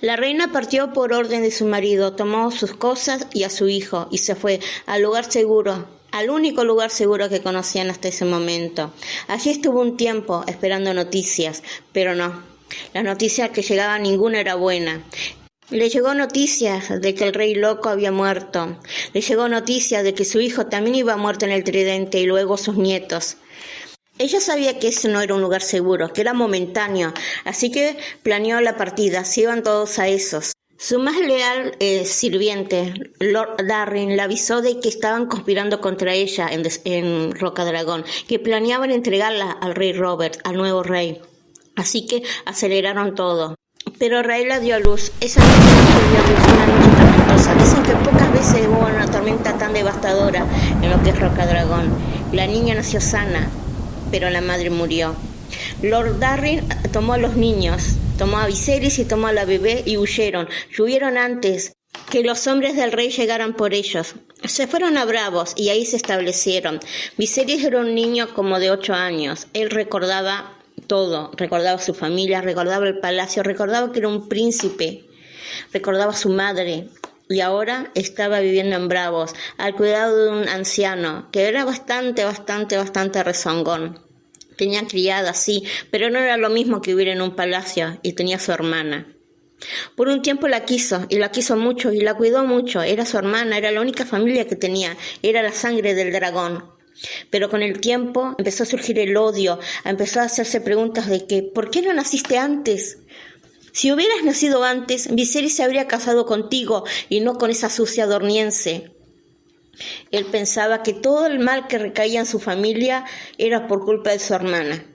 La reina partió por orden de su marido, tomó sus cosas y a su hijo y se fue al lugar seguro, al único lugar seguro que conocían hasta ese momento. Allí estuvo un tiempo esperando noticias, pero no, las noticias que llegaban ninguna era buena. Le llegó noticias de que el rey loco había muerto, le llegó noticias de que su hijo también iba muerto en el tridente y luego sus nietos. Ella sabía que ese no era un lugar seguro, que era momentáneo, así que planeó la partida, se iban todos a esos. Su más leal sirviente, Lord Darren, le avisó de que estaban conspirando contra ella en Rocadragón, que planeaban entregarla al rey Robert, al nuevo rey. Así que aceleraron todo. Pero Raela dio a luz. Esa noche dio a luz una noche tormentosa. Dicen que pocas veces hubo una tormenta tan devastadora en lo que es Rocadragón. La niña nació sana, pero la madre murió. Lord Darren tomó a los niños, tomó a Viserys y tomó a la bebé y huyeron. Huyeron antes que los hombres del rey llegaran por ellos. Se fueron a Bravos y ahí se establecieron. Viserys era un niño como de 8 años. Él recordaba todo, recordaba su familia, recordaba el palacio, recordaba que era un príncipe, recordaba a su madre. Y ahora estaba viviendo en Bravos, al cuidado de un anciano, que era bastante rezongón. Tenía criada, sí, pero no era lo mismo que vivir en un palacio, y tenía a su hermana. Por un tiempo la quiso, y la quiso mucho, y la cuidó mucho. Era su hermana, era la única familia que tenía, era la sangre del dragón. Pero con el tiempo empezó a surgir el odio, empezó a hacerse preguntas de que ¿por qué no naciste antes? Si hubieras nacido antes, Viserys se habría casado contigo y no con esa sucia dorniense. Él pensaba que todo el mal que recaía en su familia era por culpa de su hermana.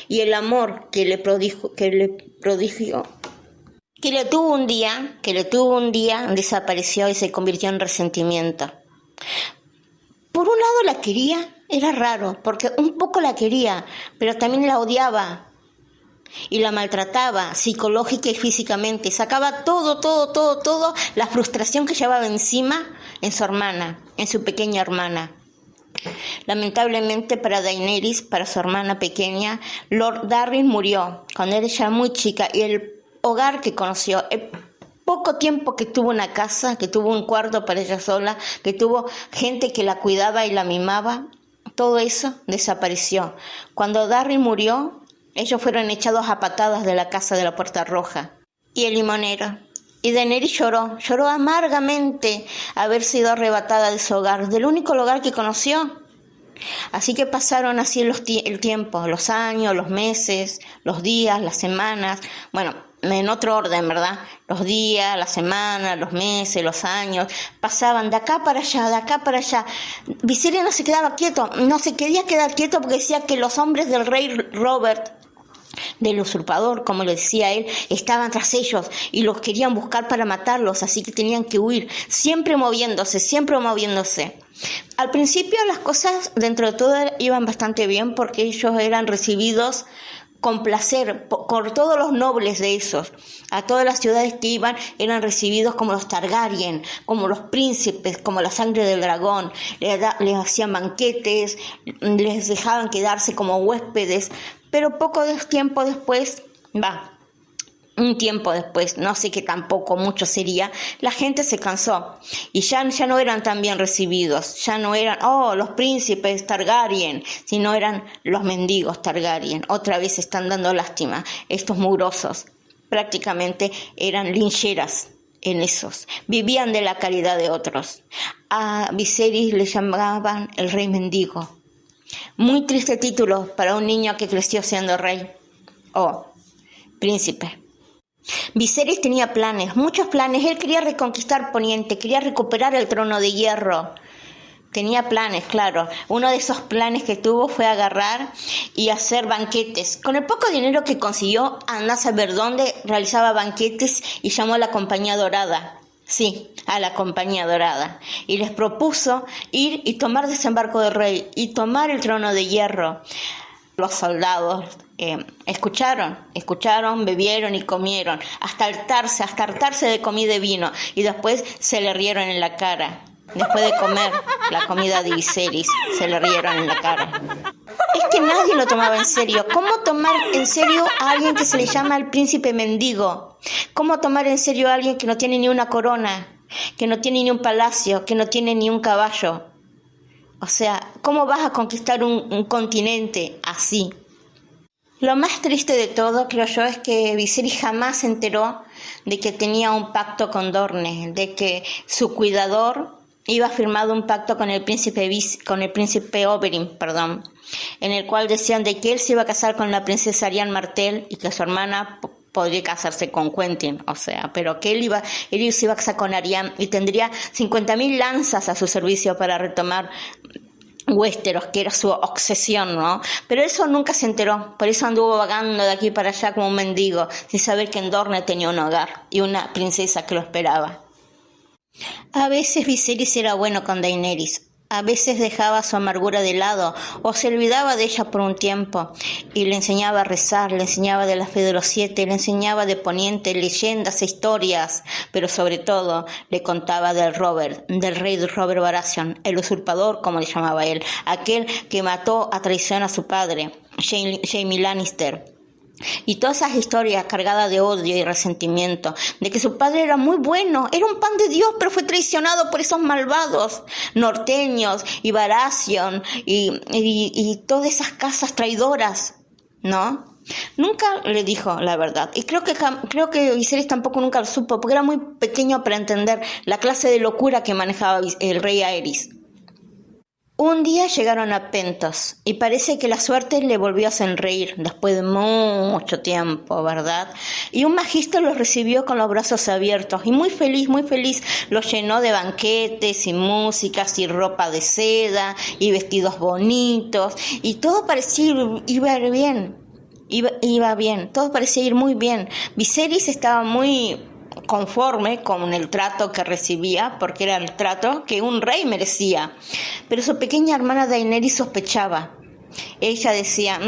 Y el amor que le tuvo un día, desapareció y se convirtió en resentimiento. Por un lado la quería, era raro, porque un poco la quería, pero también la odiaba. Y la maltrataba psicológica y físicamente, sacaba todo, la frustración que llevaba encima en su hermana, en su pequeña hermana. Lamentablemente para Daenerys, para su hermana pequeña, Lord Darren murió cuando era ya muy chica y el hogar que conoció, el poco tiempo que tuvo una casa, que tuvo un cuarto para ella sola, que tuvo gente que la cuidaba y la mimaba, todo eso desapareció. Cuando Darren murió, ellos fueron echados a patadas de la casa de la Puerta Roja. Y el limonero. Y Daenerys lloró amargamente haber sido arrebatada de su hogar, del único hogar que conoció. Así que pasaron así el tiempo, los años, los meses, los días, las semanas, bueno, en otro orden, ¿verdad? Los días, las semanas, los meses, los años, pasaban de acá para allá. Viserys no se quedaba quieto, no se quería quedar quieto porque decía que los hombres del rey Robert, del usurpador, como le decía él, estaban tras ellos y los querían buscar para matarlos, así que tenían que huir, siempre moviéndose. Al principio las cosas dentro de todo iban bastante bien porque ellos eran recibidos con placer por todos los nobles de esos. A todas las ciudades que iban eran recibidos como los Targaryen, como los príncipes, como la sangre del dragón. Les hacían banquetes, les dejaban quedarse como huéspedes, pero un tiempo después, no sé qué tampoco mucho sería, la gente se cansó y ya no eran tan bien recibidos, ya no eran, los príncipes Targaryen, sino eran los mendigos Targaryen. Otra vez están dando lástima, estos mugrosos prácticamente eran lincheras en esos, vivían de la caridad de otros. A Viserys le llamaban el rey mendigo. Muy triste título para un niño que creció siendo rey o príncipe. Viserys tenía planes, muchos planes. Él quería reconquistar Poniente, quería recuperar el trono de hierro. Tenía planes, claro. Uno de esos planes que tuvo fue agarrar y hacer banquetes. Con el poco dinero que consiguió, andá a saber dónde, realizaba banquetes y llamó a la Compañía Dorada. Sí, a la Compañía Dorada. Y les propuso ir y tomar desembarco del rey y tomar el trono de hierro. Los soldados escucharon, bebieron y comieron, hasta hartarse de comida y vino, y después se le rieron en la cara. Después de comer la comida de Viserys, se le rieron en la cara. Es que nadie lo tomaba en serio. ¿Cómo tomar en serio a alguien que se le llama el príncipe mendigo? ¿Cómo tomar en serio a alguien que no tiene ni una corona, que no tiene ni un palacio, que no tiene ni un caballo? O sea, ¿cómo vas a conquistar un continente así? Lo más triste de todo, creo yo, es que Viserys jamás se enteró de que tenía un pacto con Dorne, de que su cuidador iba firmado un pacto con el príncipe Oberyn, en el cual decían de que él se iba a casar con la princesa Arianne Martell y que su hermana podría casarse con Quentyn, o sea, pero que él se iba a casar con Arianne y tendría 50.000 lanzas a su servicio para retomar Westeros, que era su obsesión, ¿no? Pero eso nunca se enteró, por eso anduvo vagando de aquí para allá como un mendigo, sin saber que en Dorne tenía un hogar y una princesa que lo esperaba. A veces Viserys era bueno con Daenerys, a veces dejaba su amargura de lado o se olvidaba de ella por un tiempo y le enseñaba a rezar, le enseñaba de la fe de los 7, le enseñaba de Poniente, leyendas e historias, pero sobre todo le contaba del rey Robert Baratheon, el usurpador como le llamaba él, aquel que mató a traición a su padre, Jaime Lannister. Y todas esas historias cargadas de odio y resentimiento, de que su padre era muy bueno, era un pan de Dios, pero fue traicionado por esos malvados norteños y Baratheon y todas esas casas traidoras, ¿no? Nunca le dijo la verdad. Y creo que Viserys tampoco nunca lo supo, porque era muy pequeño para entender la clase de locura que manejaba el rey Aerys. Un día llegaron a Pentos y parece que la suerte le volvió a sonreír después de mucho tiempo, ¿verdad? Y un magister los recibió con los brazos abiertos y muy feliz, los llenó de banquetes y músicas y ropa de seda y vestidos bonitos y todo parecía ir bien, iba bien, todo parecía ir muy bien. Viserys estaba muy conforme con el trato que recibía, porque era el trato que un rey merecía. Pero su pequeña hermana Daenerys sospechaba. Ella decía,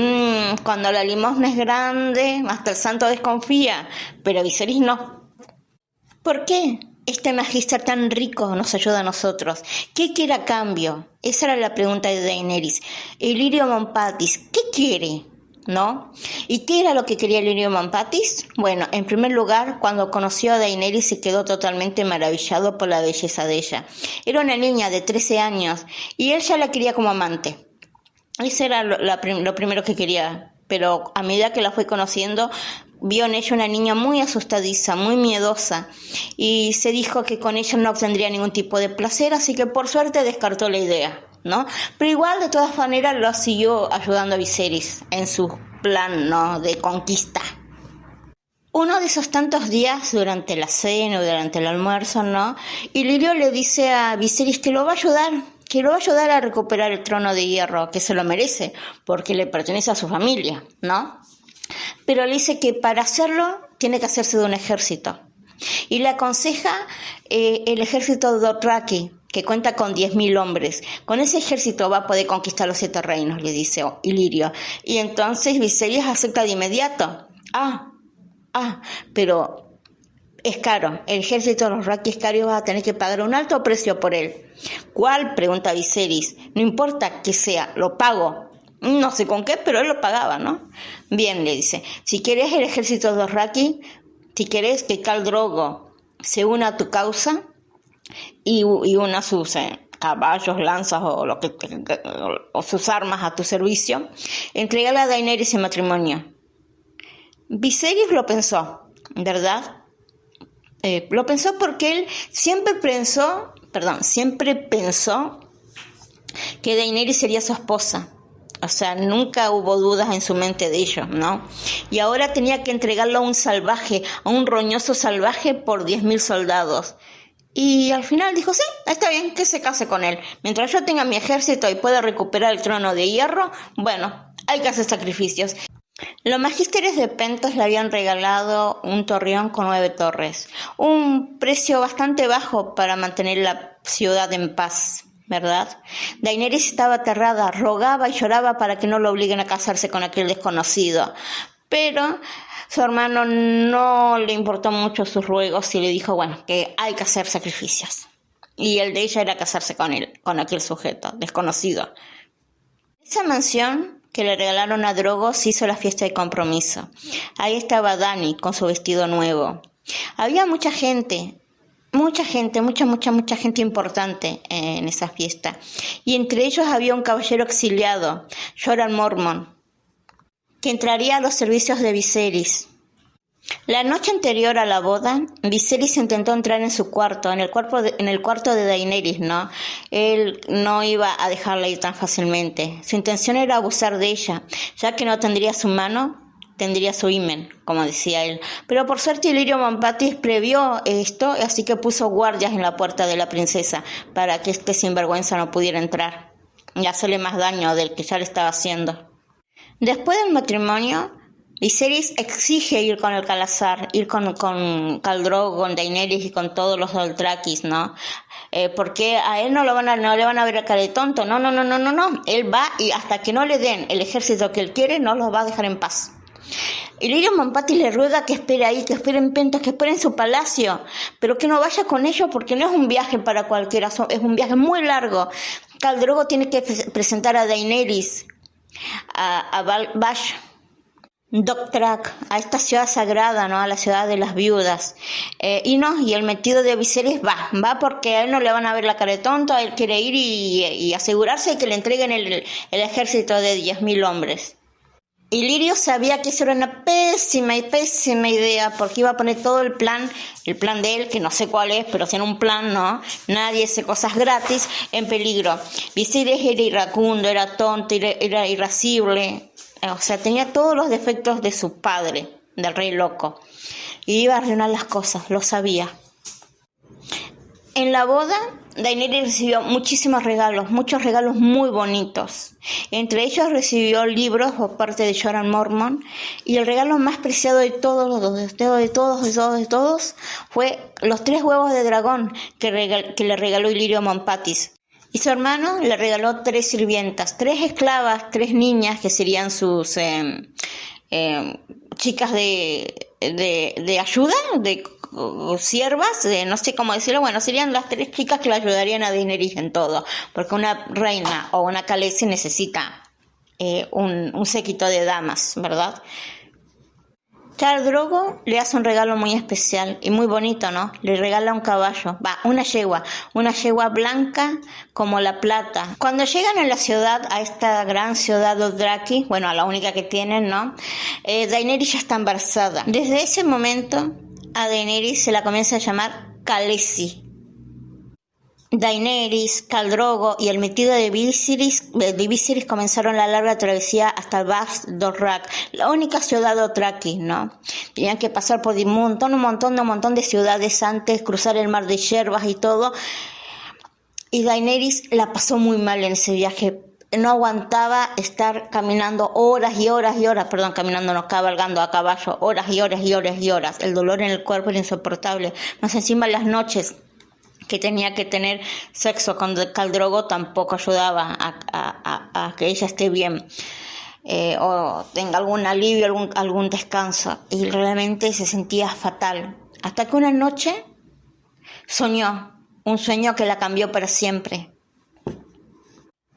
cuando la limosna es grande, hasta el santo desconfía, pero Viserys no. ¿Por qué este magister tan rico nos ayuda a nosotros? ¿Qué quiere a cambio? Esa era la pregunta de Daenerys. Illyrio Montpatis, ¿qué quiere? ¿No? ¿Y qué era lo que quería Illyrio Montpatis? Bueno, en primer lugar, cuando conoció a Daenerys se quedó totalmente maravillado por la belleza de ella. Era una niña de 13 años y él ya la quería como amante. Eso era lo primero que quería, pero a medida que la fue conociendo, vio en ella una niña muy asustadiza, muy miedosa, y se dijo que con ella no obtendría ningún tipo de placer, así que por suerte descartó la idea, ¿no? Pero igual, de todas maneras, lo siguió ayudando a Viserys en su plan, ¿no?, de conquista. Uno de esos tantos días, durante la cena o durante el almuerzo, ¿no?, Illyrio le dice a Viserys que lo va a ayudar a recuperar el trono de hierro, que se lo merece, porque le pertenece a su familia, ¿no? Pero le dice que para hacerlo tiene que hacerse de un ejército. Y le aconseja el ejército de Dothraki, que cuenta con 10.000 hombres. Con ese ejército va a poder conquistar los 7 reinos, le dice Illyrio. Y entonces Viserys acepta de inmediato. Pero es caro. El ejército de los Dothraki es caro y vas a tener que pagar un alto precio por él. ¿Cuál?, pregunta Viserys. No importa que sea, lo pago. No sé con qué, pero él lo pagaba, ¿no? Bien, le dice, si querés el ejército de Dothraki, si querés que Khal Drogo se una a tu causa y una sus caballos, lanzas o sus armas a tu servicio, entrégale a Daenerys en matrimonio. Viserys lo pensó, ¿verdad? Lo pensó porque él siempre pensó que Daenerys sería su esposa. O sea, nunca hubo dudas en su mente de ello, ¿no? Y ahora tenía que entregarlo a un roñoso salvaje por 10.000 soldados. Y al final dijo, sí, está bien, que se case con él. Mientras yo tenga mi ejército y pueda recuperar el trono de hierro, bueno, hay que hacer sacrificios. Los magísteres de Pentos le habían regalado un torreón con 9 torres. Un precio bastante bajo para mantener la ciudad en paz, ¿verdad? Daenerys estaba aterrada, rogaba y lloraba para que no lo obliguen a casarse con aquel desconocido. Pero su hermano no le importó mucho sus ruegos y le dijo, bueno, que hay que hacer sacrificios. Y el de ella era casarse con él, con aquel sujeto desconocido. Esa mansión que le regalaron a Drogo, se hizo la fiesta de compromiso. Ahí estaba Dany con su vestido nuevo. Había mucha gente, mucha gente importante en esa fiesta. Y entre ellos había un caballero exiliado, Jorah Mormont, que entraría a los servicios de Viserys. La noche anterior a la boda, Viserys intentó entrar en su cuarto, en el cuarto de Daenerys, ¿no? Él no iba a dejarla ir tan fácilmente. Su intención era abusar de ella, ya que no tendría su mano, tendría su himen, como decía él. Pero por suerte Illyrio Montpatis previó esto, así que puso guardias en la puerta de la princesa para que este sinvergüenza no pudiera entrar y hacerle más daño del que ya le estaba haciendo. Después del matrimonio, Viserys exige ir con el Calazar, ir con Khal Drogo, con Daenerys y con todos los Dothrakis, ¿no? Porque a él no le van a ver a cara de tonto, no. Él va y hasta que no le den el ejército que él quiere, no los va a dejar en paz. Illyrio Montpatis le ruega que espere ahí, que espere en Pentos, que espere en su palacio, pero que no vaya con ellos porque no es un viaje para cualquiera, es un viaje muy largo. Khal Drogo tiene que presentar a Daenerys, a Vash Dothrak, a esta ciudad sagrada, ¿no? A la ciudad de las viudas. Y el metido de Viserys va porque a él no le van a ver la cara de tonto, él quiere ir y asegurarse de que le entreguen el ejército de 10.000 hombres. Illyrio sabía que eso era una pésima idea, porque iba a poner todo el plan de él, que no sé cuál es, pero tiene un plan, ¿no? Nadie hace cosas gratis, en peligro. Viserys era iracundo, era tonto, era irascible, o sea, tenía todos los defectos de su padre, del rey loco, y iba a arruinar las cosas, lo sabía. En la boda, Daenerys recibió muchísimos regalos, muchos regalos muy bonitos. Entre ellos recibió libros por parte de Jorah Mormont, y el regalo más preciado de todos fue los 3 huevos de dragón que le regaló Illyrio Montpatis. Y su hermano le regaló 3 sirvientas, 3 esclavas, 3 niñas que serían sus chicas de ayuda, de siervas, no sé cómo decirlo, bueno, serían las 3 chicas que le ayudarían a Daenerys en todo, porque una reina o una Khaleesi necesita un séquito de damas, ¿verdad? Khal Drogo le hace un regalo muy especial y muy bonito, ¿no? Le regala un caballo, una yegua blanca como la plata. Cuando llegan a la ciudad, a esta gran ciudad Dothraki, bueno, a la única que tienen, ¿no? Daenerys ya está embarazada. Desde ese momento, a Daenerys se la comienza a llamar Khaleesi. Daenerys, Khal Drogo y el metido de Viserys comenzaron la larga travesía hasta Vash Dothrak, la única ciudad Dothraki, ¿no? Tenían que pasar por un montón de ciudades antes, cruzar el mar de yerbas y todo. Y Daenerys la pasó muy mal en ese viaje. No aguantaba estar caminando cabalgando a caballo, horas. El dolor en el cuerpo era insoportable. Más encima las noches que tenía que tener sexo con Khal Drogo tampoco ayudaba a que ella esté bien, o tenga algún alivio, algún descanso, y realmente se sentía fatal, hasta que una noche soñó un sueño que la cambió para siempre.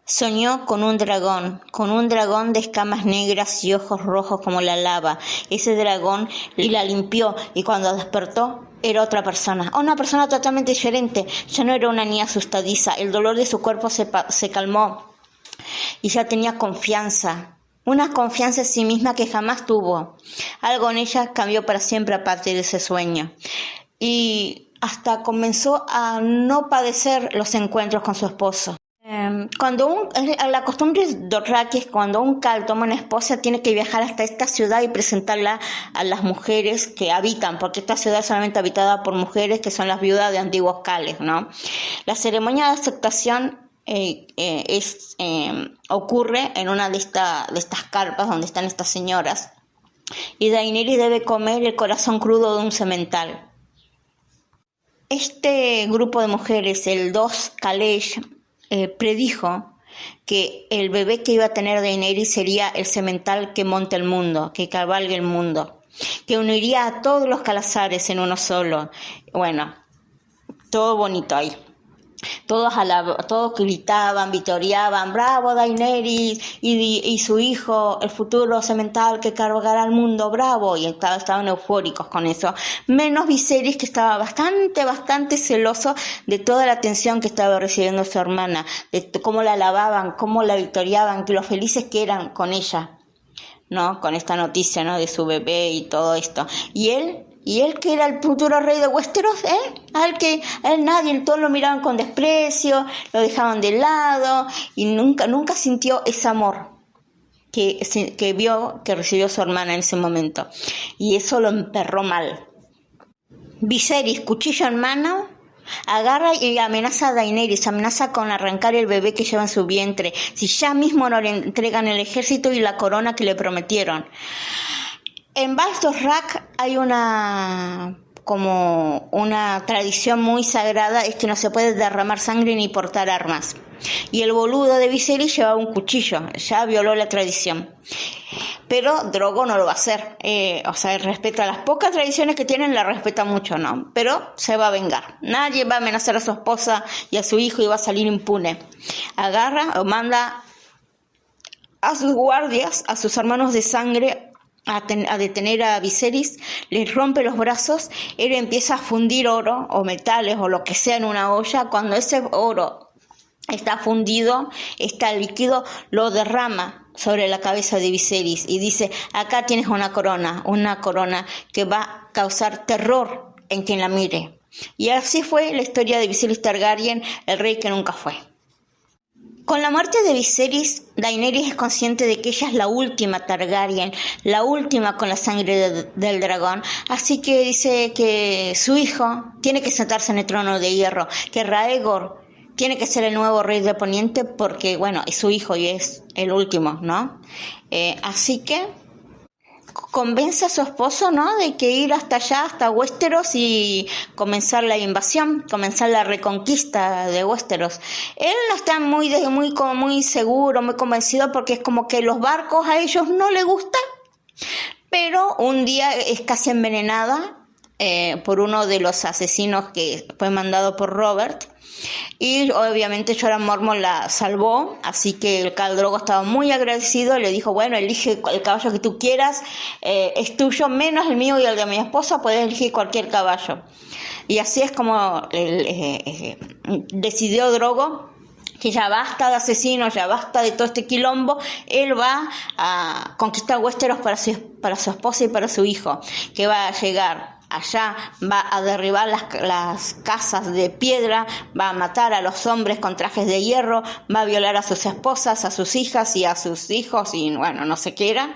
Soñó con un dragón de escamas negras y ojos rojos como la lava. Ese dragón la limpió, y cuando despertó era otra persona, una persona totalmente diferente. Ya no era una niña asustadiza, el dolor de su cuerpo se calmó y ya tenía confianza, una confianza en sí misma que jamás tuvo. Algo en ella cambió para siempre a partir de ese sueño, y hasta comenzó a no padecer los encuentros con su esposo. La costumbre Dothraki es cuando un Khal toma una esposa, tiene que viajar hasta esta ciudad y presentarla a las mujeres que habitan, porque esta ciudad es solamente habitada por mujeres que son las viudas de antiguos Khales, ¿no? La ceremonia de aceptación ocurre en una de estas carpas donde están estas señoras, y Daenerys debe comer el corazón crudo de un semental. Este grupo de mujeres, el Dos Khaleesi, predijo que el bebé que iba a tener Daenerys sería el semental que monte el mundo, que cabalgue el mundo, que uniría a todos los Calazares en uno solo. Bueno, todo bonito ahí. Todos gritaban, vitoreaban, bravo Daenerys y su hijo, el futuro semental que cargará al mundo, bravo, y estaban eufóricos con eso, menos Viserys, que estaba bastante celoso de toda la atención que estaba recibiendo su hermana, de cómo la alababan, cómo la vitoreaban, que lo felices que eran con ella, ¿no? Con esta noticia, ¿no? De su bebé y todo esto. Y él que era el futuro rey de Westeros, a él nadie, todos lo miraban con desprecio, lo dejaban de lado, y nunca sintió ese amor que vio que recibió su hermana en ese momento. Y eso lo emperró mal. Viserys, cuchillo en mano, agarra y amenaza a Daenerys, amenaza con arrancar el bebé que lleva en su vientre, si ya mismo no le entregan el ejército y la corona que le prometieron. En Bastos Rack hay una tradición muy sagrada, es que no se puede derramar sangre ni portar armas. Y el boludo de Viserys llevaba un cuchillo, ya violó la tradición. Pero Drogo no lo va a hacer, respeta las pocas tradiciones que tienen, la respeta mucho, ¿no? Pero se va a vengar. Nadie va a amenazar a su esposa y a su hijo y va a salir impune. Agarra o manda a sus guardias, a sus hermanos de sangre, a detener a Viserys, le rompe los brazos, él empieza a fundir oro o metales o lo que sea en una olla. Cuando ese oro está fundido, está líquido, lo derrama sobre la cabeza de Viserys y dice: acá tienes una corona que va a causar terror en quien la mire. Y así fue la historia de Viserys Targaryen, el rey que nunca fue. Con la muerte de Viserys, Daenerys es consciente de que ella es la última Targaryen, la última con la sangre del dragón, así que dice que su hijo tiene que sentarse en el trono de hierro, que Rhaegor tiene que ser el nuevo rey de Poniente porque, bueno, es su hijo y es el último, ¿no? Así que convence a su esposo, ¿no?, de que ir hasta allá, hasta Westeros, y comenzar la invasión, comenzar la reconquista de Westeros. Él no está muy seguro, muy convencido, porque es como que los barcos a ellos no les gustan, pero un día es casi envenenada por uno de los asesinos que fue mandado por Robert, y obviamente Jorah Mormont la salvó, así que el Khal Drogo estaba muy agradecido, le dijo: bueno, elige el caballo que tú quieras, es tuyo, menos el mío y el de mi esposa, puedes elegir cualquier caballo. Y así es como decidió Drogo que ya basta de asesinos, ya basta de todo este quilombo. Él va a conquistar Westeros para su esposa y para su hijo, que va a llegar allá, va a derribar las casas de piedra, va a matar a los hombres con trajes de hierro, va a violar a sus esposas, a sus hijas y a sus hijos, y bueno, no sé qué era,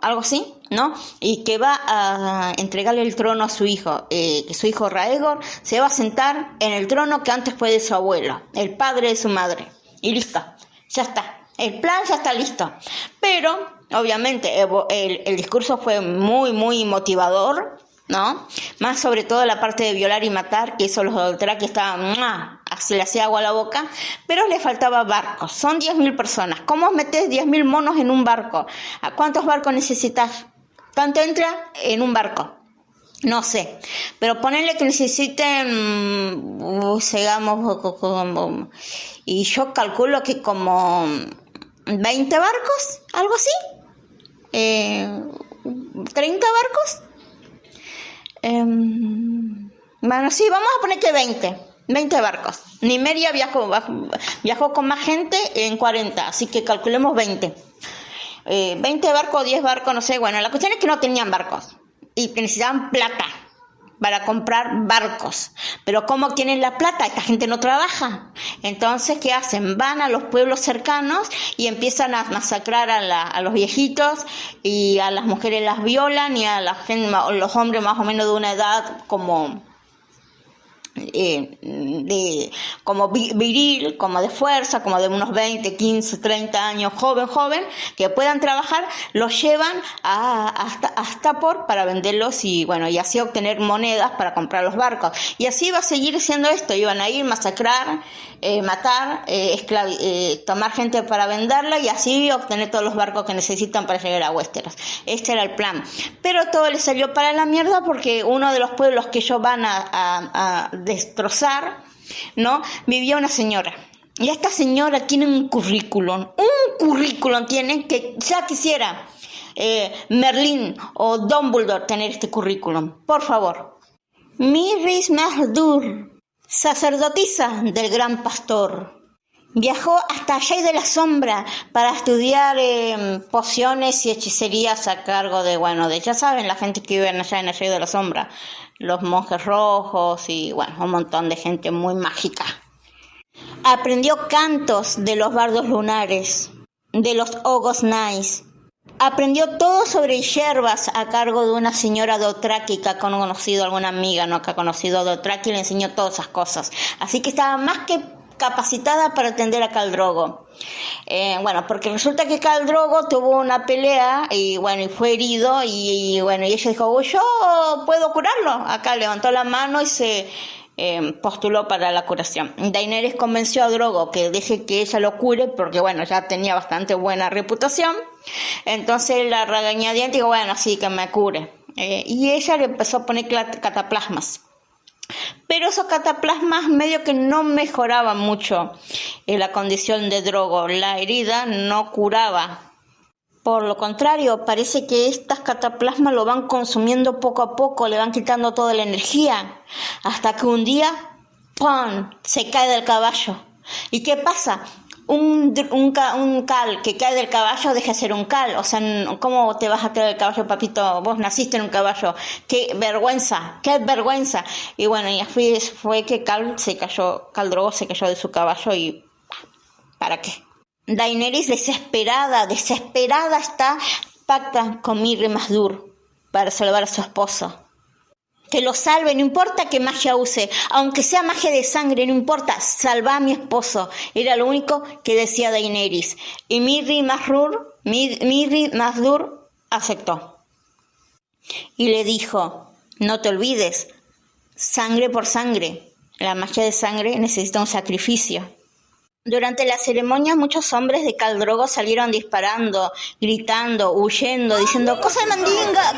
algo así, ¿no? Y que va a entregarle el trono a su hijo, que su hijo Rhaegor se va a sentar en el trono que antes fue de su abuelo, el padre de su madre, y listo, ya está. El plan ya está listo. Pero, obviamente, el discurso fue muy motivador, ¿no? Más sobre todo la parte de violar y matar, que eso los Dothraki estaban, se le hacía agua a la boca, pero le faltaba barcos. Son 10.000 personas. ¿Cómo metes 10.000 monos en un barco? ¿A cuántos barcos necesitas? ¿Cuánto entra en un barco? No sé, pero ponerle que necesiten, y yo calculo que como 20 barcos, algo así, 30 barcos. Bueno, sí, vamos a poner que 20 barcos. Nymeria viajó con más gente en 40, así que calculemos 20. 20 barcos, 10 barcos, no sé. Bueno, la cuestión es que no tenían barcos y necesitaban plata para comprar barcos. Pero ¿cómo obtienen la plata? Esta gente no trabaja. Entonces, ¿qué hacen? Van a los pueblos cercanos y empiezan a masacrar a los viejitos, y a las mujeres las violan, y a los hombres más o menos de una edad como viril, como de fuerza, como de unos 20, 15, 30 años, joven, que puedan trabajar, los llevan hasta para venderlos y así obtener monedas para comprar los barcos. Y así va a seguir siendo esto, iban a ir, masacrar, matar, tomar gente para venderla y así obtener todos los barcos que necesitan para llegar a Westeros. Este era el plan. Pero todo les salió para la mierda porque uno de los pueblos que ellos van a destrozar, ¿no? Vivía una señora. Y esta señora tiene un currículum tiene que ya quisiera Merlín o Dumbledore tener este currículum. Por favor. Mirris Mahdur, sacerdotisa del gran pastor. Viajó hasta Allá de la Sombra para estudiar pociones y hechicerías a cargo de, ya saben, la gente que vive allá en Allá de la Sombra, los monjes rojos y, un montón de gente muy mágica. Aprendió cantos de los bardos lunares, de los Ogos Nais. Aprendió todo sobre hierbas a cargo de una señora Dothraki que ha conocido alguna amiga, ¿no? Que ha conocido a Dothraki y le enseñó todas esas cosas. Así que estaba más que capacitada para atender a Khal Drogo. Porque resulta que Khal Drogo tuvo una pelea y fue herido y ella dijo, yo puedo curarlo. Acá levantó la mano y se postuló para la curación. Daenerys convenció a Drogo que deje que ella lo cure porque ya tenía bastante buena reputación. Entonces la regañadiente dijo, sí, que me cure. Y ella le empezó a poner cataplasmas. Pero esos cataplasmas medio que no mejoraban mucho la condición de Drogo. La herida no curaba. Por lo contrario, parece que estas cataplasmas lo van consumiendo poco a poco, le van quitando toda la energía, hasta que un día, ¡pum!, se cae del caballo. ¿Y qué pasa? Un Khal que cae del caballo deja de ser un Khal. O sea, ¿cómo te vas a caer del caballo, papito? Vos naciste en un caballo. ¡Qué vergüenza! Y y así fue que Khal Drogo se cayó de su caballo y ¿para qué? Daenerys desesperada está, pacta con Mirri Mahdur para salvar a su esposo. Que lo salve, no importa qué magia use, aunque sea magia de sangre, no importa, salva a mi esposo. Era lo único que decía Daenerys. Y Mirri Mahdur aceptó. Y le dijo, no te olvides, sangre por sangre. La magia de sangre necesita un sacrificio. Durante la ceremonia, muchos hombres de Khal Drogo salieron disparando, gritando, huyendo, diciendo cosa de mandinga,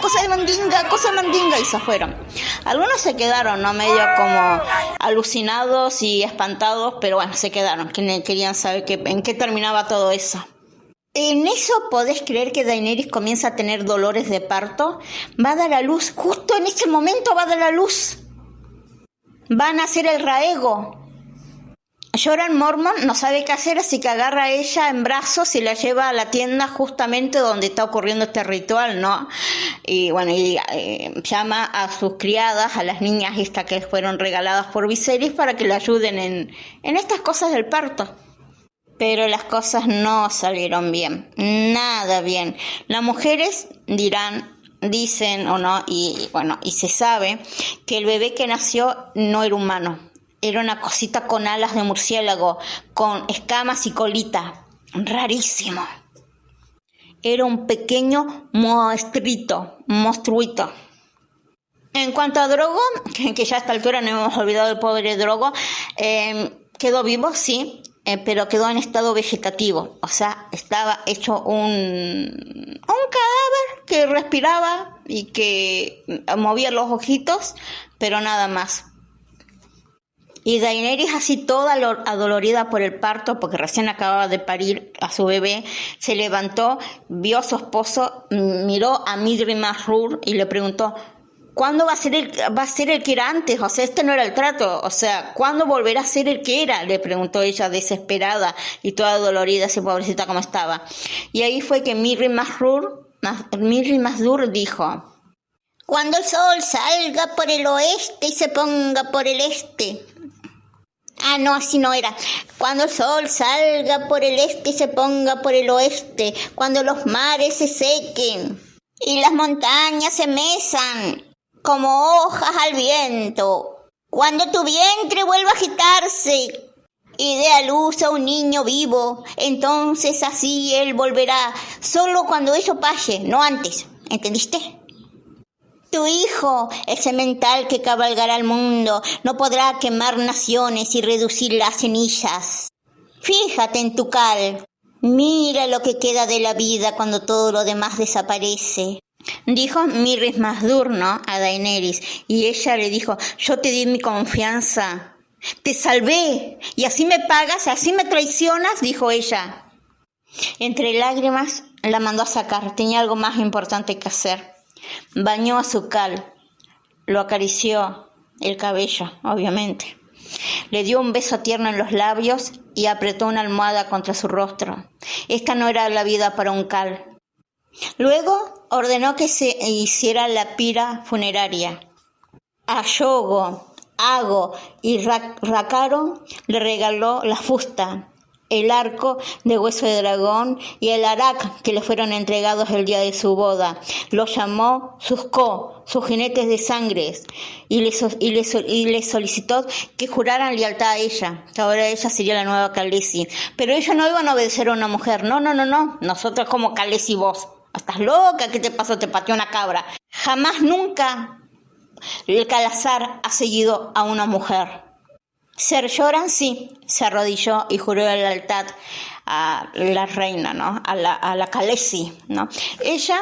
y se fueron. Algunos se quedaron, ¿no? Medio como alucinados y espantados, pero se quedaron, que querían saber en qué terminaba todo eso. En eso podés creer que Daenerys comienza a tener dolores de parto. Va a dar a luz, justo en ese momento va a dar a luz. Van a hacer el Raego. Jorah Mormont no sabe qué hacer, así que agarra a ella en brazos y la lleva a la tienda justamente donde está ocurriendo este ritual, ¿no? Y llama a sus criadas, a las niñas estas que fueron regaladas por Viserys para que le ayuden en estas cosas del parto. Pero las cosas no salieron bien, nada bien. Las mujeres dicen o no, y se sabe que el bebé que nació no era humano. Era una cosita con alas de murciélago, con escamas y colita. Rarísimo. Era un pequeño monstruito. En cuanto a Drogo, que ya a esta altura no hemos olvidado del pobre Drogo, quedó vivo, sí, pero quedó en estado vegetativo. O sea, estaba hecho un cadáver que respiraba y que movía los ojitos, pero nada más. Y Daenerys, así toda adolorida por el parto, porque recién acababa de parir a su bebé, se levantó, vio a su esposo, miró a Mirri Mahdur y le preguntó, ¿cuándo va a ser el que era antes? O sea, este no era el trato. O sea, ¿cuándo volverá a ser el que era? Le preguntó ella desesperada y toda dolorida, así pobrecita como estaba. Y ahí fue que Mirri Mahdur dijo, cuando el sol salga por el oeste y se ponga por el este. Ah, no, así no era. Cuando el sol salga por el este y se ponga por el oeste, cuando los mares se sequen y las montañas se mesan como hojas al viento, cuando tu vientre vuelva a agitarse y dé a luz a un niño vivo, entonces así él volverá, solo cuando eso pase, no antes, ¿entendiste? Tu hijo, el semental que cabalgará al mundo, no podrá quemar naciones y reducir las cenizas. Fíjate en tu Khal. Mira lo que queda de la vida cuando todo lo demás desaparece. Dijo Mirris Masdur, ¿no?, a Daenerys, y ella le dijo: yo te di mi confianza, te salvé, y así me pagas, así me traicionas, dijo ella. Entre lágrimas la mandó a sacar, tenía algo más importante que hacer. Bañó a su Khal, lo acarició el cabello, obviamente. Le dio un beso tierno en los labios y apretó una almohada contra su rostro. Esta no era la vida para un Khal. Luego ordenó que se hiciera la pira funeraria. A Yogo, Ago y Rakaro le regaló la fusta, el arco de hueso de dragón y el arak que le fueron entregados el día de su boda. Los llamó sus jinetes de sangre, y le solicitó que juraran lealtad a ella, que ahora ella sería la nueva Khaleesi. Pero ellos no iban a obedecer a una mujer. No. Nosotros como Khaleesi vos. ¿Estás loca? ¿Qué te pasó? Te pateó una cabra. Jamás, nunca el Khalasar ha seguido a una mujer. Ser Jorah sí, se arrodilló y juró lealtad a la reina, ¿no?, a la Khaleesi, ¿no? Ella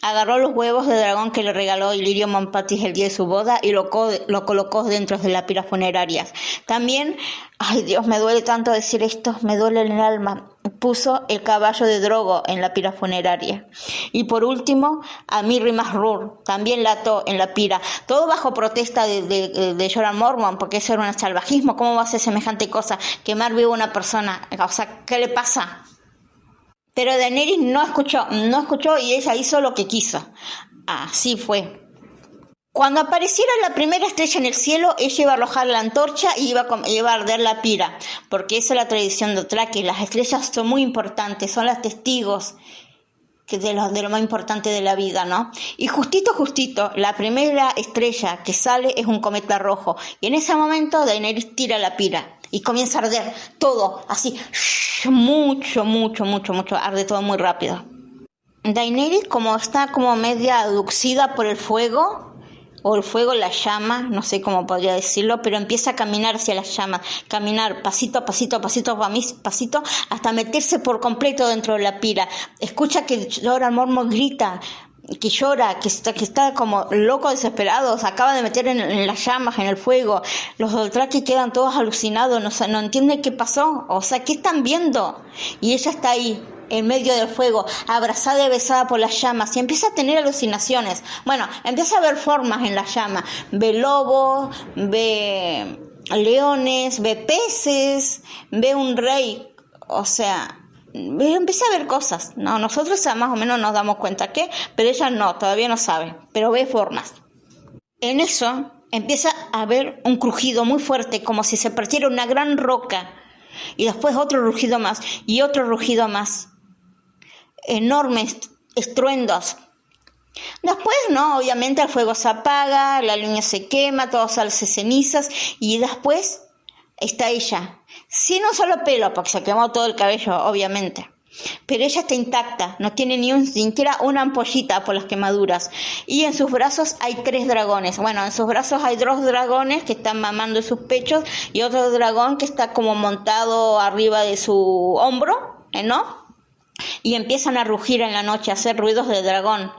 agarró los huevos de dragón que le regaló Illyrio Montpatis el día de su boda y lo colocó dentro de la pira funeraria. También, ay Dios, me duele tanto decir esto, me duele en el alma, puso el caballo de Drogo en la pira funeraria. Y por último, a Mirri Masdur también la ató en la pira, todo bajo protesta de Jorah Mormont, porque eso era un salvajismo. ¿Cómo va a hacer semejante cosa? Quemar viva a una persona, o sea, ¿qué le pasa? Pero Daenerys no escuchó y ella hizo lo que quiso. Así fue. Cuando apareciera la primera estrella en el cielo, ella iba a arrojar la antorcha y iba a arder la pira, porque esa es la tradición de Dothraki. Las estrellas son muy importantes, son las testigos de lo más importante de la vida, ¿no? Y justito, la primera estrella que sale es un cometa rojo. Y en ese momento Daenerys tira la pira y comienza a arder todo, así, mucho, arde todo muy rápido. Daenerys, como está como media aducida por el fuego, o el fuego la llama, no sé cómo podría decirlo, pero empieza a caminar hacia las llamas, caminar pasito a pasito, hasta meterse por completo dentro de la pira. Escucha que Jorah Mormont grita, que llora, que está como loco, desesperado, se acaba de meter en las llamas, en el fuego. Los Dothraki quedan todos alucinados, no entienden qué pasó, o sea, ¿qué están viendo? Y ella está ahí, en medio del fuego, abrazada y besada por las llamas, y empieza a tener alucinaciones. Bueno, empieza a ver formas en las llamas, ve lobos, ve leones, ve peces, ve un rey, o sea, empieza a ver cosas, ¿no? Nosotros más o menos nos damos cuenta que, pero ella no, todavía no sabe, pero ve formas. En eso empieza a haber un crujido muy fuerte, como si se partiera una gran roca, y después otro rugido más, y otro rugido más. Enormes estruendos. Después, ¿no?, obviamente el fuego se apaga, la leña se quema, todo sale cenizas, y después está ella, sin un solo pelo, porque se quemó todo el cabello, obviamente. Pero ella está intacta, no tiene ni siquiera una ampollita por las quemaduras. Y en sus brazos hay 3 dragones. Bueno, en sus brazos hay 2 dragones que están mamando en sus pechos y otro dragón que está como montado arriba de su hombro, ¿no? Y empiezan a rugir en la noche, a hacer ruidos de dragón.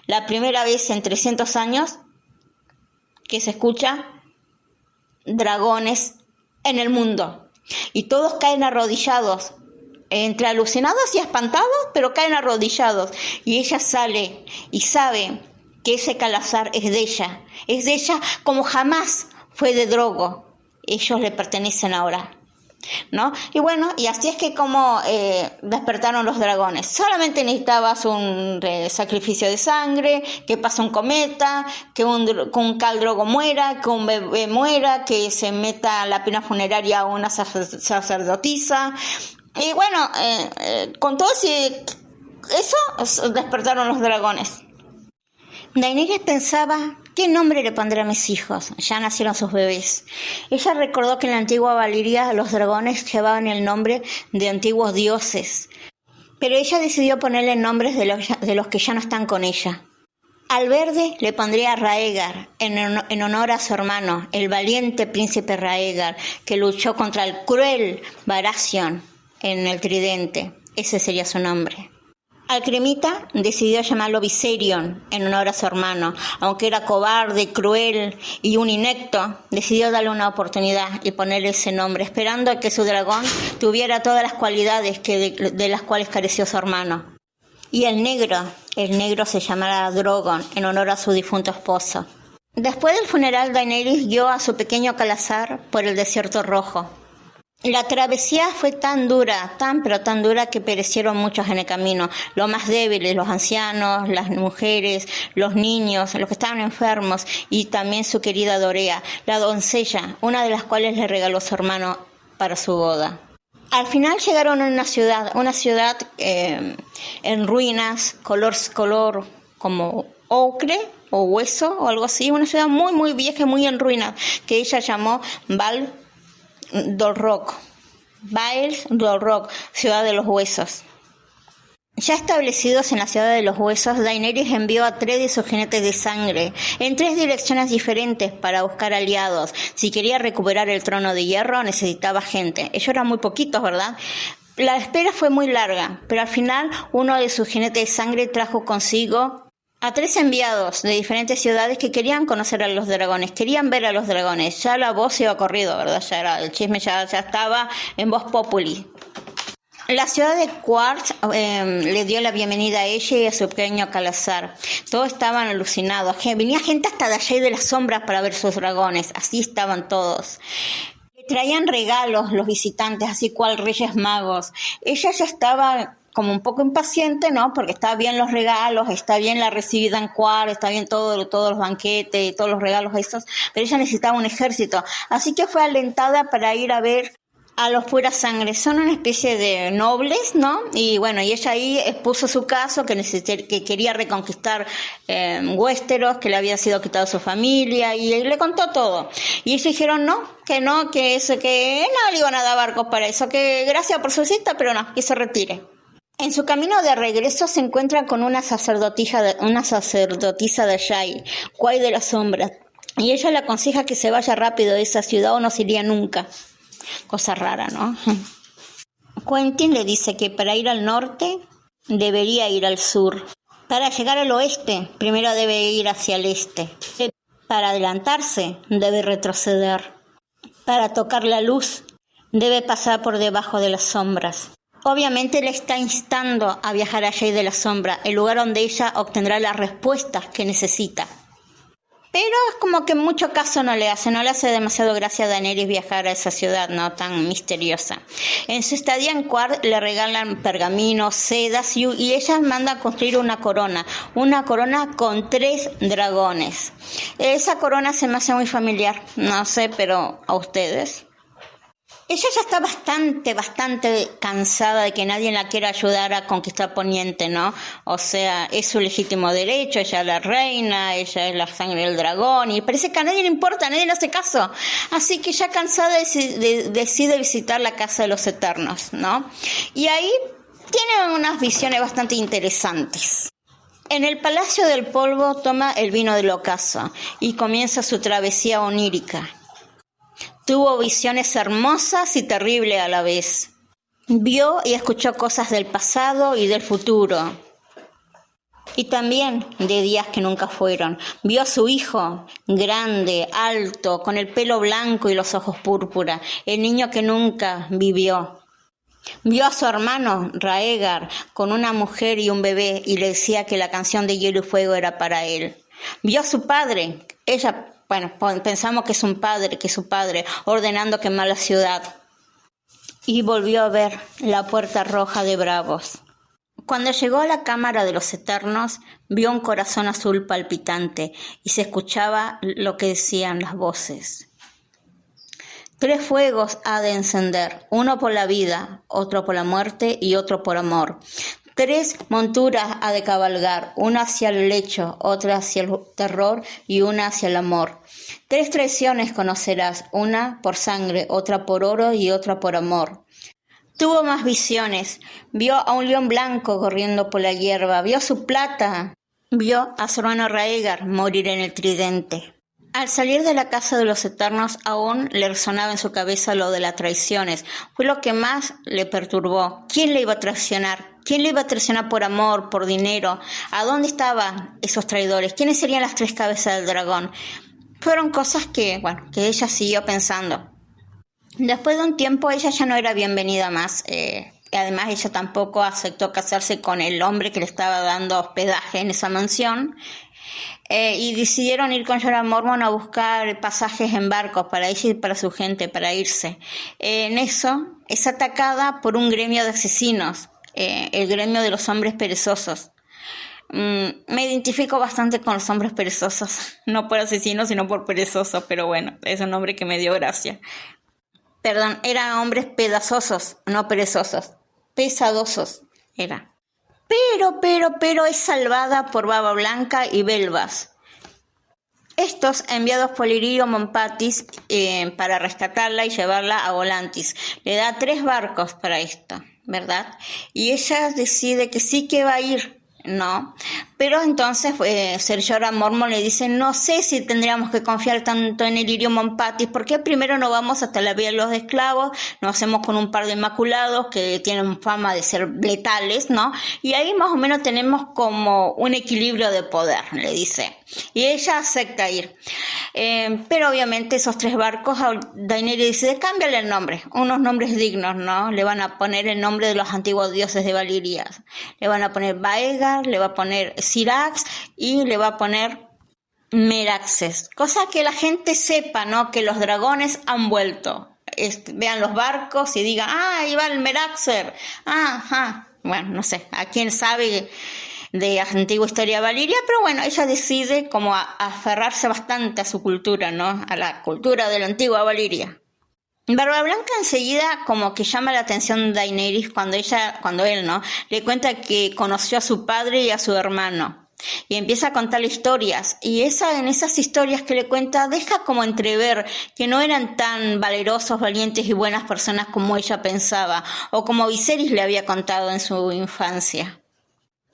La primera vez en 300 años que se escucha dragones en el mundo. Y todos caen arrodillados, entre alucinados y espantados, pero caen arrodillados. Y ella sale y sabe que ese Khalasar es de ella. Es de ella como jamás fue de Drogo. Ellos le pertenecen ahora, ¿no? Y bueno, y así es que como despertaron los dragones. Solamente necesitabas un sacrificio de sangre, que pase un cometa, que un Khal Drogo muera, que un bebé muera, que se meta a la pira funeraria a una sacerdotisa. Y bueno, con todo eso despertaron los dragones. Daenerys pensaba: ¿qué nombre le pondré a mis hijos? Ya nacieron sus bebés. Ella recordó que en la antigua Valiria los dragones llevaban el nombre de antiguos dioses, pero ella decidió ponerle nombres de los que ya no están con ella. Al verde le pondría Raegar, en honor a su hermano, el valiente príncipe Raegar, que luchó contra el cruel Baratheon en el Tridente. Ese sería su nombre. Alcremita decidió llamarlo Viserion en honor a su hermano. Aunque era cobarde, cruel y un inepto, decidió darle una oportunidad y ponerle ese nombre, esperando que su dragón tuviera todas las cualidades de las cuales careció su hermano. Y el negro se llamará Drogon en honor a su difunto esposo. Después del funeral, Daenerys guió a su pequeño Calazar por el desierto rojo. La travesía fue tan dura, tan dura que perecieron muchos en el camino. Los más débiles, los ancianos, las mujeres, los niños, los que estaban enfermos y también su querida Dorea, la doncella, una de las cuales le regaló su hermano para su boda. Al final llegaron a una ciudad en ruinas, color como ocre o hueso o algo así, una ciudad muy vieja, muy en ruinas, que ella llamó Bael Dorrock, ciudad de los huesos. Ya establecidos en la ciudad de los huesos, Daenerys envió a 3 de sus jinetes de sangre en 3 direcciones diferentes para buscar aliados. Si quería recuperar el trono de hierro, necesitaba gente. Ellos eran muy poquitos, ¿verdad? La espera fue muy larga, pero al final uno de sus jinetes de sangre trajo consigo a 3 enviados de diferentes ciudades que querían conocer a los dragones, querían ver a los dragones. Ya la voz iba corrido, ¿verdad? El chisme ya estaba en voz populi. La ciudad de Quartz le dio la bienvenida a ella y a su pequeño Calazar. Todos estaban alucinados. Venía gente hasta de allá y de las sombras para ver sus dragones. Así estaban todos. Le traían regalos los visitantes, así cual reyes magos. Ella ya estaba como un poco impaciente, ¿no? Porque está bien los regalos, está bien la recibida en Quartz, está bien todos los banquetes, todos los regalos esos, pero ella necesitaba un ejército. Así que fue alentada para ir a ver a los pura sangre. Son una especie de nobles, ¿no? Y bueno, y ella ahí expuso su caso, que quería reconquistar Westeros, que le había sido quitado su familia, y le contó todo. Y ellos dijeron que no le iban a dar barcos para eso, que gracias por su cita, pero no, que se retire. En su camino de regreso se encuentran con una sacerdotisa de Shai, Quai de las Sombras, y ella le aconseja que se vaya rápido de esa ciudad o no se iría nunca. Cosa rara, ¿no? Quentin le dice que para ir al norte debería ir al sur. Para llegar al oeste, primero debe ir hacia el este. Para adelantarse, debe retroceder. Para tocar la luz, debe pasar por debajo de las sombras. Obviamente le está instando a viajar allá de la sombra, el lugar donde ella obtendrá las respuestas que necesita. Pero es como que mucho caso no le hace demasiado gracia a Daenerys viajar a esa ciudad no tan misteriosa. En su estadía en Quartz le regalan pergaminos, sedas y ella manda a construir una corona con 3 dragones. Esa corona se me hace muy familiar, no sé, pero ¿a ustedes? Ella ya está bastante cansada de que nadie la quiera ayudar a conquistar Poniente, ¿no? O sea, es su legítimo derecho, ella es la reina, ella es la sangre del dragón, y parece que a nadie le importa, a nadie le hace caso. Así que ya cansada decide visitar la Casa de los Eternos, ¿no? Y ahí tiene unas visiones bastante interesantes. En el Palacio del Polvo toma el vino del ocaso y comienza su travesía onírica. Tuvo visiones hermosas y terribles a la vez. Vio y escuchó cosas del pasado y del futuro. Y también de días que nunca fueron. Vio a su hijo, grande, alto, con el pelo blanco y los ojos púrpura, el niño que nunca vivió. Vio a su hermano, Raegar, con una mujer y un bebé, y le decía que la canción de Hielo y Fuego era para él. Vio a su padre, pensamos que es su padre, ordenando quemar la ciudad. Y volvió a ver la puerta roja de Bravos. Cuando llegó a la cámara de los Eternos, vio un corazón azul palpitante y se escuchaba lo que decían las voces. 3 fuegos ha de encender, uno por la vida, otro por la muerte y otro por amor. 3 monturas ha de cabalgar, una hacia el lecho, otra hacia el terror y una hacia el amor. 3 traiciones conocerás, una por sangre, otra por oro y otra por amor. Tuvo más visiones, vio a un león blanco corriendo por la hierba, vio su plata, vio a su hermano Raegar morir en el tridente. Al salir de la casa de los Eternos, aún le resonaba en su cabeza lo de las traiciones. Fue lo que más le perturbó. ¿Quién le iba a traicionar? ¿Quién le iba a traicionar por amor, por dinero? ¿A dónde estaban esos traidores? ¿Quiénes serían las 3 cabezas del dragón? Fueron cosas que ella siguió pensando. Después de un tiempo, ella ya no era bienvenida más. Además, ella tampoco aceptó casarse con el hombre que le estaba dando hospedaje en esa mansión. Y decidieron ir con Jorah Mormont a buscar pasajes en barcos para ella y para su gente, para irse. En eso es atacada por un gremio de asesinos, el gremio de los hombres perezosos. Me identifico bastante con los hombres perezosos, no por asesinos sino por perezosos, pero bueno, es un nombre que me dio gracia. Perdón, eran hombres pedazosos, no perezosos, pesadosos era. Pero es salvada por Baba Blanca y Belvas. Estos enviados por Illyrio Montpatis para rescatarla y llevarla a Volantis. Le da 3 barcos para esto, ¿verdad? Y ella decide que sí que va a ir, ¿no? Pero entonces Ser Jorah Mormont le dice, no sé si tendríamos que confiar tanto en Illyrio Montpatis, porque primero no vamos hasta la vía de los esclavos, nos hacemos con un par de inmaculados que tienen fama de ser letales, ¿no? Y ahí más o menos tenemos como un equilibrio de poder, le dice. Y ella acepta ir. Pero obviamente esos 3 barcos, Daenerys dice, cámbiale el nombre, unos nombres dignos, ¿no? Le van a poner el nombre de los antiguos dioses de Valyria. Le van a poner Baegar, le va a poner Syrax y le va a poner Meraxes. Cosa que la gente sepa, ¿no? Que los dragones han vuelto. Vean los barcos y digan, ahí va el Meraxer. Ajá. Bueno, no sé, a quién sabe de la antigua historia de Valyria, pero bueno, ella decide como aferrarse bastante a su cultura, ¿no? A la cultura de la antigua Valyria. Barba Blanca enseguida como que llama la atención de Daenerys cuando él, ¿no? Le cuenta que conoció a su padre y a su hermano. Y empieza a contarle historias. Y en esas historias que le cuenta deja como entrever que no eran tan valerosos, valientes y buenas personas como ella pensaba. O como Viserys le había contado en su infancia.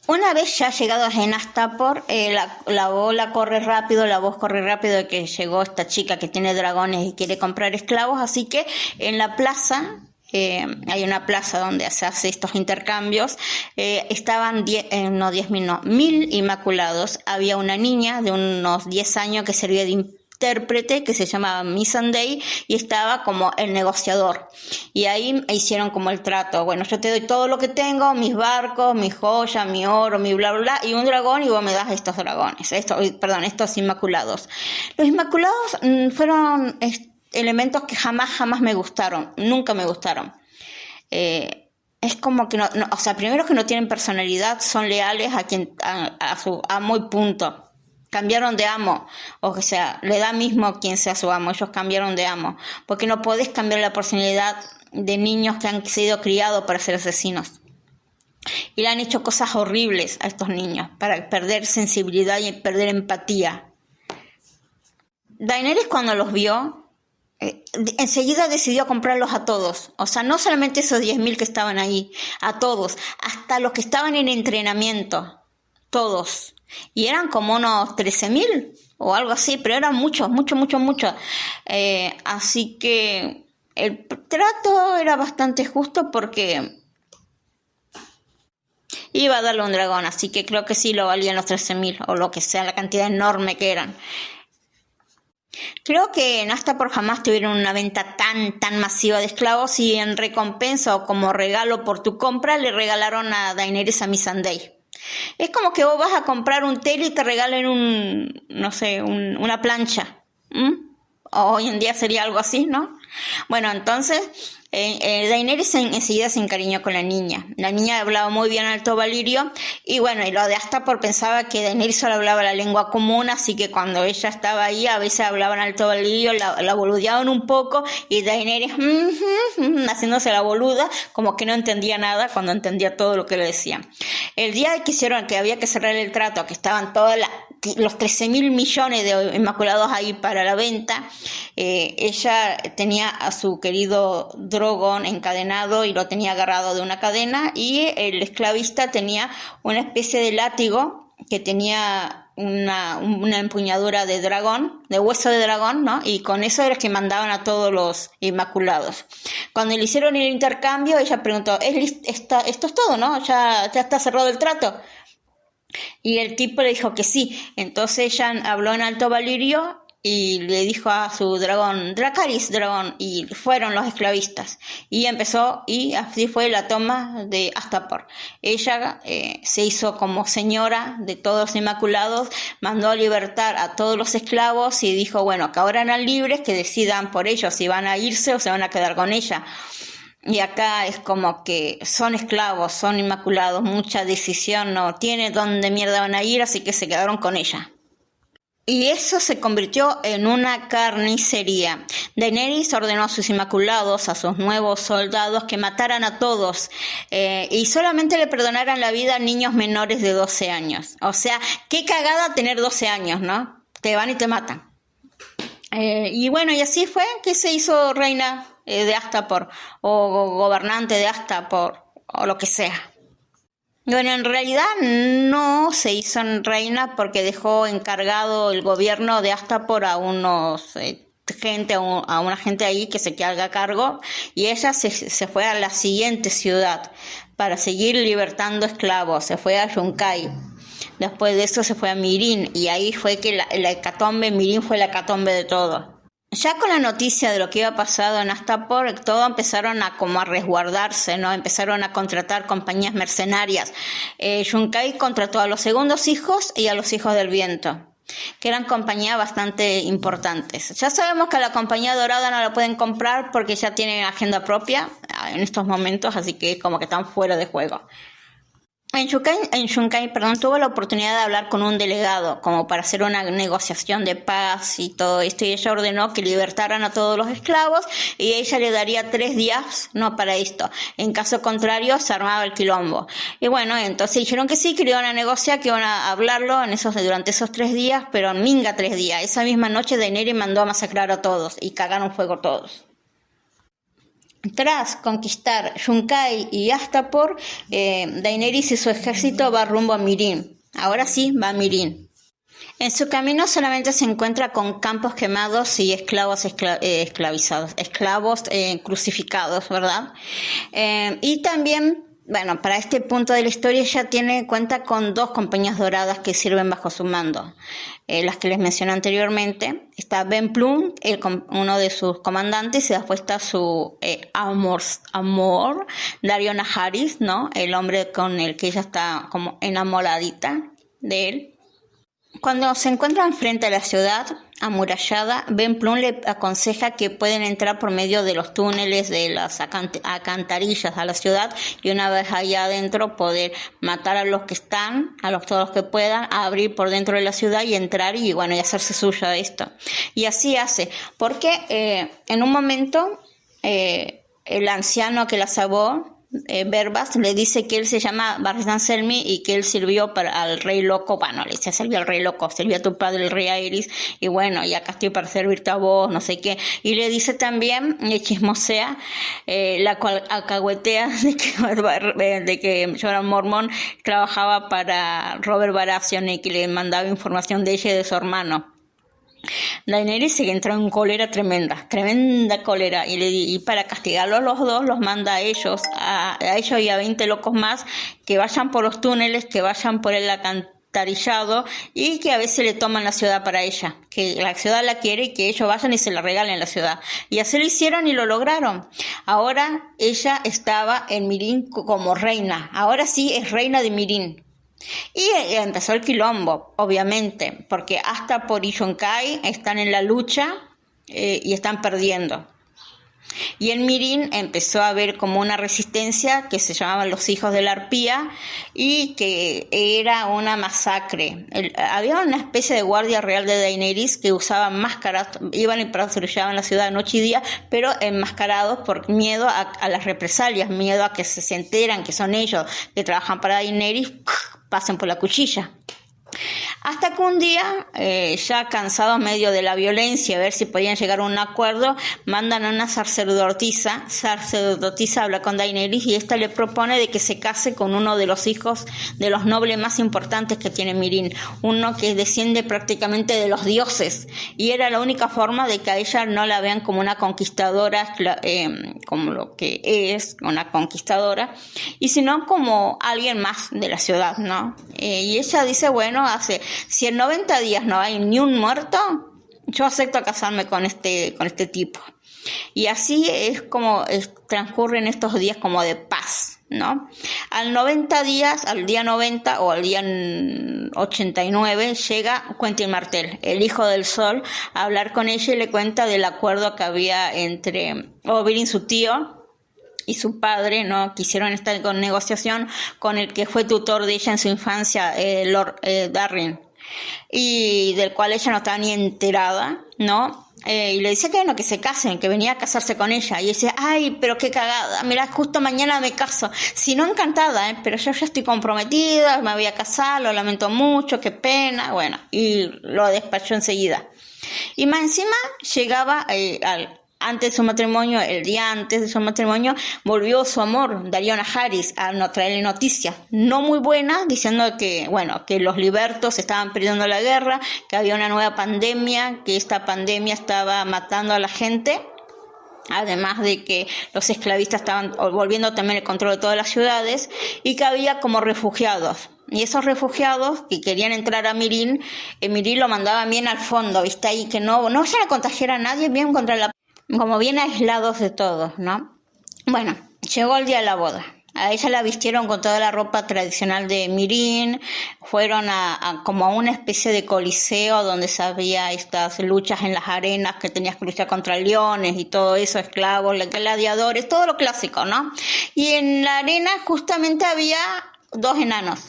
Una vez ya llegados en Astapor, la voz corre rápido de que llegó esta chica que tiene dragones y quiere comprar esclavos, así que en la plaza, hay una plaza donde se hace estos intercambios, estaban 1.000 inmaculados. Había una niña de unos 10 años que servía de intérprete que se llamaba Missandei y estaba como el negociador, y ahí hicieron como el trato, bueno, yo te doy todo lo que tengo, mis barcos, mis joyas, mi oro, mi bla bla bla, y un dragón, y vos me das estos dragones, estos inmaculados. Los inmaculados fueron elementos que jamás me gustaron, nunca me gustaron. Es como que no, o sea, primero que no tienen personalidad, son leales a su amo y punto. Cambiaron de amo, o sea, le da mismo quien sea su amo, ellos cambiaron de amo, porque no podés cambiar la personalidad de niños que han sido criados para ser asesinos. Y le han hecho cosas horribles a estos niños, para perder sensibilidad y perder empatía. Daenerys cuando los vio, enseguida decidió comprarlos a todos, o sea, no solamente esos 10.000 que estaban ahí, a todos, hasta los que estaban en entrenamiento, todos. Y eran como unos 13.000 o algo así, pero eran muchos. Así que el trato era bastante justo porque iba a darle un dragón, así que creo que sí lo valían los 13.000 o lo que sea, la cantidad enorme que eran. Creo que en Astapor jamás tuvieron una venta tan masiva de esclavos, y en recompensa o como regalo por tu compra le regalaron a Daenerys a Missandei. Es como que vos vas a comprar un tele y te regalen una plancha. Hoy en día sería algo así, ¿no? Bueno, entonces Daenerys enseguida se encariñó con la niña. La niña hablaba muy bien alto valirio, y bueno, y lo de Astapor pensaba que Daenerys solo hablaba la lengua común, así que cuando ella estaba ahí a veces hablaban alto valirio, la boludeaban un poco, y Daenerys haciéndose la boluda, como que no entendía nada cuando entendía todo lo que le decían. El día que había que cerrar el trato, que estaban los 13.000 millones de inmaculados ahí para la venta, ella tenía a su querido Drogon encadenado y lo tenía agarrado de una cadena, y el esclavista tenía una especie de látigo que tenía una empuñadura de dragón, de hueso de dragón, ¿no? Y con eso era que mandaban a todos los inmaculados. Cuando le hicieron el intercambio, ella preguntó, esto es todo, ¿no? ¿Ya está cerrado el trato? Y el tipo le dijo que sí. Entonces ella habló en Alto Valirio y le dijo a su dragón, Dracarys dragón, y fueron los esclavistas. Y empezó, y así fue la toma de Astapor. Ella se hizo como señora de todos los inmaculados, mandó a libertar a todos los esclavos y dijo, bueno, que ahora eran libres, que decidan por ellos si van a irse o se van a quedar con ella. Y acá es como que son esclavos, son inmaculados, mucha decisión, no tiene dónde mierda van a ir, así que se quedaron con ella. Y eso se convirtió en una carnicería. Daenerys ordenó a sus inmaculados, a sus nuevos soldados, que mataran a todos y solamente le perdonaran la vida a niños menores de 12 años. O sea, qué cagada tener 12 años, ¿no? Te van y te matan. Y bueno, y así fue que se hizo reina de Astapor o gobernante de Astapor o lo que sea. Bueno, en realidad no se hizo reina porque dejó encargado el gobierno de Astapor a una gente ahí que se quedara a cargo, y ella se fue a la siguiente ciudad para seguir libertando esclavos. Se fue a Yunkai. Después de eso se fue a Meereen, y ahí fue que la hecatombe, Meereen fue la hecatombe de todo. Ya con la noticia de lo que iba pasado en Astapor, todos empezaron a resguardarse, ¿no? Empezaron a contratar compañías mercenarias. Yunkai contrató a los segundos hijos y a los hijos del viento, que eran compañías bastante importantes. Ya sabemos que la compañía dorada no la pueden comprar porque ya tienen agenda propia en estos momentos, así que como que están fuera de juego. En Yunkai, tuvo la oportunidad de hablar con un delegado como para hacer una negociación de paz y todo esto, y ella ordenó que libertaran a todos los esclavos y ella le daría 3 días para esto. En caso contrario se armaba el quilombo. Y bueno, entonces dijeron que sí, que iban a negociar, que iban a hablarlo durante esos 3 días, pero minga 3 días. Esa misma noche Daenerys mandó a masacrar a todos y cagaron fuego todos. Tras conquistar Yunkai y Astapor, Daenerys y su ejército va rumbo a Meereen. Ahora sí, va a Meereen. En su camino solamente se encuentra con campos quemados y esclavos esclavizados, esclavos crucificados, ¿verdad? Y también, bueno, para este punto de la historia ella cuenta con 2 compañías doradas que sirven bajo su mando. Las que les mencioné anteriormente. Está Ben Plum, uno de sus comandantes, y después está su amor, Daario Naharis, ¿no? El hombre con el que ella está como enamoradita de él. Cuando se encuentran frente a la ciudad amurallada, Ben Plum le aconseja que pueden entrar por medio de los túneles de las alcantarillas a la ciudad, y una vez allá adentro poder matar a los que están, todos los que puedan, abrir por dentro de la ciudad y entrar y hacerse suya de esto. Y así hace, porque en un momento el anciano que la salvó, Verbas, le dice que él se llama Barristan Selmy y que él sirvió al rey loco. Bueno, le dice, sirvió al rey loco, sirvió a tu padre el rey Aerys, y bueno, y acá estoy para servirte a vos, no sé qué. Y le dice también, le chismosea, la cual alcahuetea de que Jorah Mormont trabajaba para Robert Baratheon y que le mandaba información de ella y de su hermano. Daenerys se entró en cólera tremenda cólera, y para castigarlos los dos los manda a ellos y a 20 locos más que vayan por los túneles, que vayan por el alcantarillado, y que a veces le toman la ciudad para ella, que la ciudad la quiere y que ellos vayan y se la regalen la ciudad. Y así lo hicieron y lo lograron. Ahora ella estaba en Meereen como reina, ahora sí es reina de Meereen. Y empezó el quilombo, obviamente, porque Astapor y Yunkai están en la lucha y están perdiendo. Y en Meereen empezó a haber como una resistencia que se llamaban los hijos de la arpía, y que era una masacre. Había una especie de guardia real de Daenerys que usaban máscaras, iban y patrullaban la ciudad noche y día, pero enmascarados por miedo a las represalias, miedo a que se enteran que son ellos que trabajan para Daenerys, pasen por la cuchilla. Hasta que un día, ya cansados medio de la violencia, a ver si podían llegar a un acuerdo, mandan a una sacerdotisa habla con Daenerys y esta le propone de que se case con uno de los hijos de los nobles más importantes que tiene Meereen, uno que desciende prácticamente de los dioses, y era la única forma de que a ella no la vean como una conquistadora, como lo que es una conquistadora, y sino como alguien más de la ciudad, ¿no? Y ella dice, bueno, si en 90 días no hay ni un muerto, yo acepto casarme con este tipo. Y así es como transcurren estos días como de paz, ¿no? Al día 90 o al día 89, llega Quentyn Martell, el hijo del sol, a hablar con ella y le cuenta del acuerdo que había entre Oberyn, su tío, y su padre, ¿no? Quisieron estar en negociación con el que fue tutor de ella en su infancia, Lord Darren, y del cual ella no estaba ni enterada, ¿no? Y le dice que no, que se casen, que venía a casarse con ella. Y dice, ay, pero qué cagada, mira, justo mañana me caso. Si no, encantada, pero yo ya estoy comprometida, me voy a casar, lo lamento mucho, qué pena, bueno, y lo despachó enseguida. Y más encima llegaba antes de su matrimonio, el día antes de su matrimonio, volvió su amor, Dariona Harris, a no traerle noticias no muy buenas, diciendo que, bueno, que los libertos estaban perdiendo la guerra, que había una nueva pandemia, que esta pandemia estaba matando a la gente, además de que los esclavistas estaban volviendo también el control de todas las ciudades, y que había como refugiados. Y esos refugiados que querían entrar a Meereen, Meereen lo mandaban bien al fondo, ¿viste? Ahí que no vayan a contagiar a nadie, bien como bien aislados de todos, ¿no? Bueno, llegó el día de la boda. A ella la vistieron con toda la ropa tradicional de Meereen, fueron como a una especie de coliseo donde se había estas luchas en las arenas, que tenías que luchar contra leones y todo eso, esclavos, gladiadores, todo lo clásico, ¿no? Y en la arena justamente había dos enanos.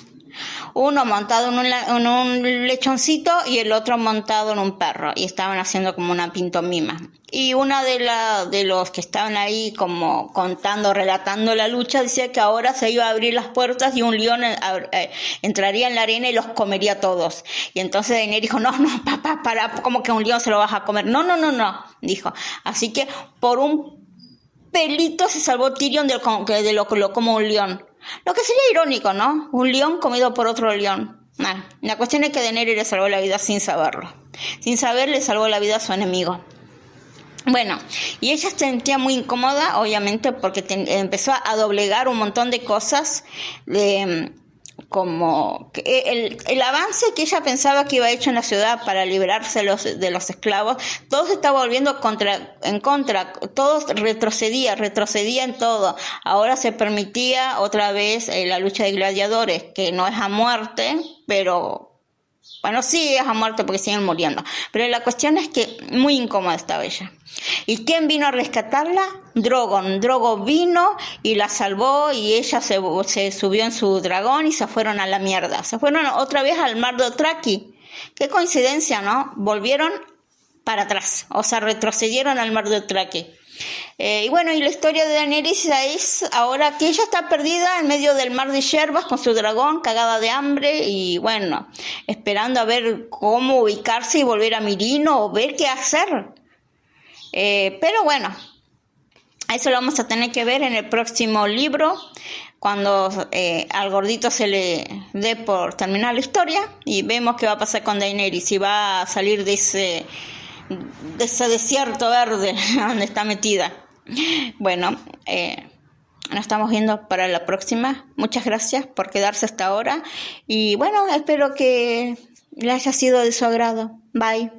Uno montado en un lechoncito y el otro montado en un perro, y estaban haciendo como una pantomima. Y una de los que estaban ahí como relatando la lucha, decía que ahora se iba a abrir las puertas y un león entraría en la arena y los comería todos. Y entonces Daenerys dijo, no, papá, ¿cómo que un león se lo vas a comer? No, dijo. Así que por un pelito se salvó Tyrion de lo que lo como un león. Lo que sería irónico, ¿no? Un león comido por otro león. La cuestión es que Daenerys le salvó la vida sin saberlo. Sin saber, le salvó la vida a su enemigo. Bueno, y ella se sentía muy incómoda, obviamente, porque empezó a doblegar un montón de cosas, como el avance que ella pensaba que iba hecho en la ciudad para liberarse de los esclavos, todo se estaba volviendo en contra, todo retrocedía en todo. Ahora se permitía otra vez la lucha de gladiadores, que no es a muerte, pero bueno, sí es a muerte porque siguen muriendo, pero la cuestión es que muy incómoda estaba ella. ¿Y quién vino a rescatarla? Drogon vino y la salvó, y ella se subió en su dragón y se fueron a la mierda. Se fueron otra vez al mar de Dothraki. Qué coincidencia, ¿no? Volvieron para atrás, o sea, retrocedieron al mar de Dothraki. Y bueno, y la historia de Daenerys es ahora que ella está perdida en medio del mar de yerbas con su dragón, cagada de hambre, y bueno, esperando a ver cómo ubicarse y volver a Meereen o ver qué hacer. Pero bueno, eso lo vamos a tener que ver en el próximo libro, cuando al gordito se le dé por terminar la historia, y vemos qué va a pasar con Daenerys, si va a salir de ese desierto verde donde está metida. Bueno, nos estamos viendo para la próxima. Muchas gracias por quedarse hasta ahora, y bueno, espero que le haya sido de su agrado. Bye.